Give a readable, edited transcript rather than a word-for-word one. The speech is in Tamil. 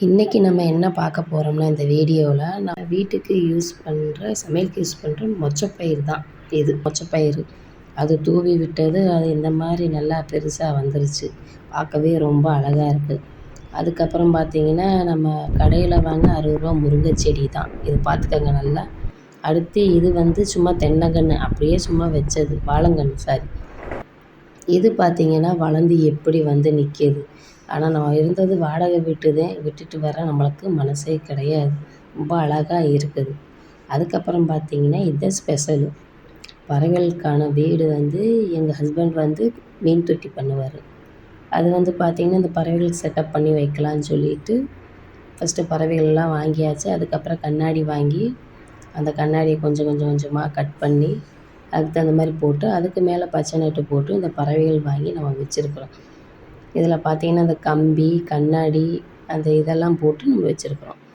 இன்றைக்கி நம்ம என்ன பார்க்க போகிறோம்னா இந்த வீடியோவில் நான் வீட்டுக்கு சமையலுக்கு யூஸ் பண்ணுற மொச்சப்பயிறு தான். இது மொச்சப்பயிறு அது தூவி விட்டது. அது இந்த மாதிரி நல்லா பெருசாக வந்துருச்சு. பார்க்கவே ரொம்ப அழகாக இருக்குது. அதுக்கப்புறம் பார்த்திங்கன்னா நம்ம கடையில் வாங்க ரூ. 60 முருங்கை செடி தான் இது. பார்த்துக்கங்க நல்லா. அடுத்து இது சும்மா தென்னங்கன்று அப்படியே சும்மா வச்சது வாழைங்கன்று சாரி. இது பார்த்திங்கன்னா வளர்ந்து எப்படி நிற்கிது. ஆனால் நான் இருந்தது வாடகை விட்டுட்டு வர நம்மளுக்கு மனசே கிடையாது. ரொம்ப அழகாக இருக்குது. அதுக்கப்புறம் பார்த்திங்கன்னா இது ஸ்பெஷலு. பறவைகளுக்கான வீடு எங்கள் ஹஸ்பண்ட் மீன் தொட்டி பண்ணுவார். அது பார்த்திங்கன்னா இந்த பறவைகளுக்கு செட்டப் பண்ணி வைக்கலான்னு சொல்லிட்டு ஃபஸ்ட்டு பறவைகள்லாம் வாங்கியாச்சு. அதுக்கப்புறம் கண்ணாடி வாங்கி அந்த கண்ணாடியை கொஞ்சம் கொஞ்சமாக கட் பண்ணி அதுக்கு தகுந்த மாதிரி போட்டு அதுக்கு மேலே பச்சை நெட்டு போட்டு இந்த பறவைகள் வாங்கி நம்ம வச்சுருக்குறோம். இதில் பார்த்திங்கன்னா அந்த கம்பி கண்ணாடி அந்த இதெல்லாம் போட்டு நம்ம வச்சுருக்குறோம்.